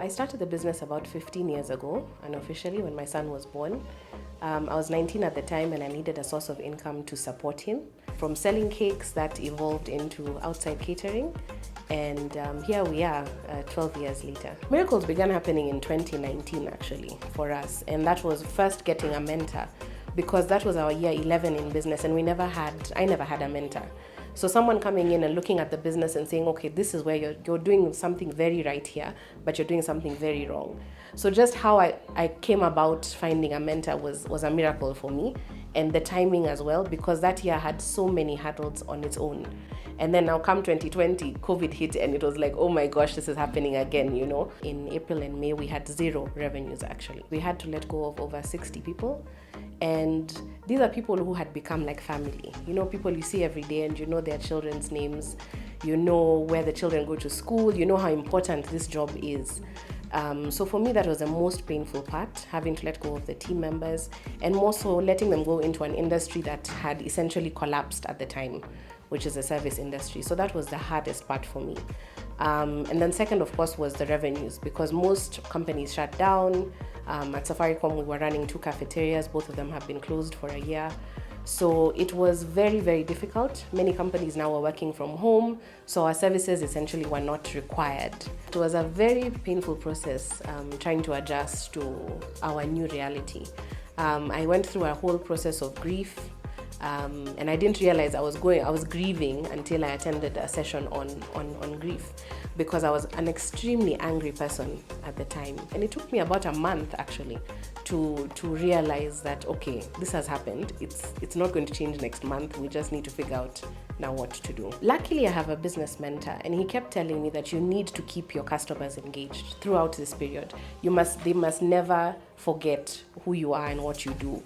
started the business about 15 years ago, unofficially, when my son was born. I was 19 at the time and I needed a source of income to support him. From selling cakes, that evolved into outside catering. And here we are, 12 years later. Miracles began happening in 2019, actually, for us. And that was first getting a mentor, because that was our year 11 in business and I never had a mentor. So someone coming in and looking at the business and saying, okay, this is where you're doing something very right here, but you're doing something very wrong. So just how I came about finding a mentor was a miracle for me, and the timing as well, because that year had so many hurdles on its own. And then now come 2020, COVID hit and it was like, oh my gosh, this is happening again, you know. In April and May, we had 0 revenues actually. We had to let go of over 60 people. And these are people who had become like family. You know, people you see every day and you know their children's names, you know where the children go to school, you know how important this job is. So for me, that was the most painful part, having to let go of the team members and more so letting them go into an industry that had essentially collapsed at the time, which is the service industry. So that was the hardest part for me. And then second, of course, was the revenues, because most companies shut down. At Safaricom, we were running 2 cafeterias. Both of them have been closed for a year. So it was very, very difficult. Many companies now are working from home, so our services essentially were not required. It was a very painful process trying to adjust to our new reality. I went through a whole process of grief. And I didn't realize I was grieving until I attended a session on grief, because I was an extremely angry person at the time. And it took me about a month actually to realize that, okay, this has happened. It's not going to change next month. We just need to figure out now what to do. Luckily, I have a business mentor and he kept telling me that you need to keep your customers engaged throughout this period. They must never forget who you are and what you do.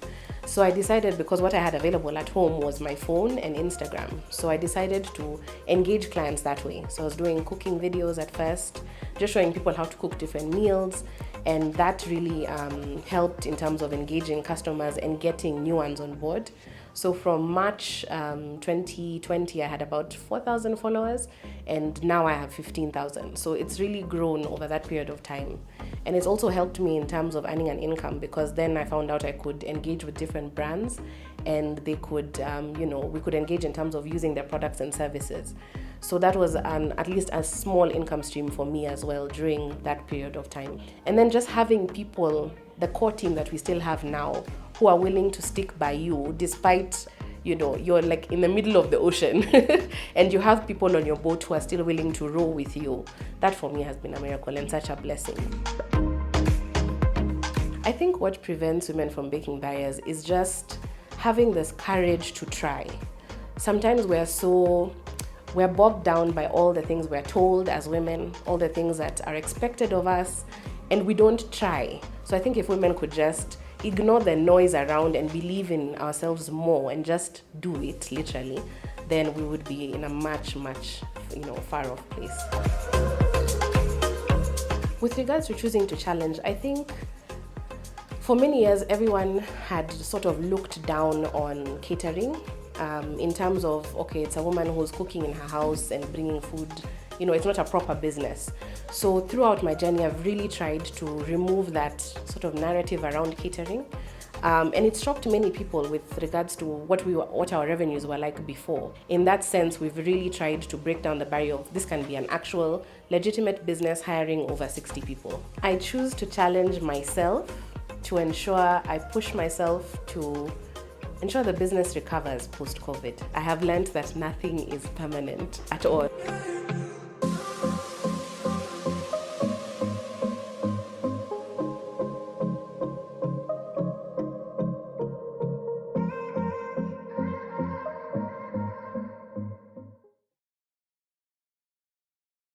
So I decided, because what I had available at home was my phone and Instagram. So I decided to engage clients that way. So I was doing cooking videos at first, just showing people how to cook different meals. And that really helped in terms of engaging customers and getting new ones on board. So from March 2020, I had about 4,000 followers, and now I have 15,000. So it's really grown over that period of time. And it's also helped me in terms of earning an income, because then I found out I could engage with different brands and they could, we could engage in terms of using their products and services. So that was at least a small income stream for me as well during that period of time. And then just having people, the core team that we still have now, who are willing to stick by you despite, you're like in the middle of the ocean and you have people on your boat who are still willing to row with you. That for me has been a miracle and such a blessing. I think what prevents women from baking barriers is just having this courage to try. Sometimes we're bogged down by all the things we're told as women, all the things that are expected of us, and we don't try. So I think if women could just ignore the noise around and believe in ourselves more and just do it, literally, then we would be in a much, much, far off place. With regards to choosing to challenge, I think for many years, everyone had sort of looked down on catering in terms of, okay, it's a woman who's cooking in her house and bringing food. It's not a proper business. So throughout my journey, I've really tried to remove that sort of narrative around catering. And it shocked many people with regards to what our revenues were like before. In that sense, we've really tried to break down the barrier of this can be an actual legitimate business hiring over 60 people. I choose to challenge myself to ensure I push myself to ensure the business recovers post-COVID. I have learned that nothing is permanent at all.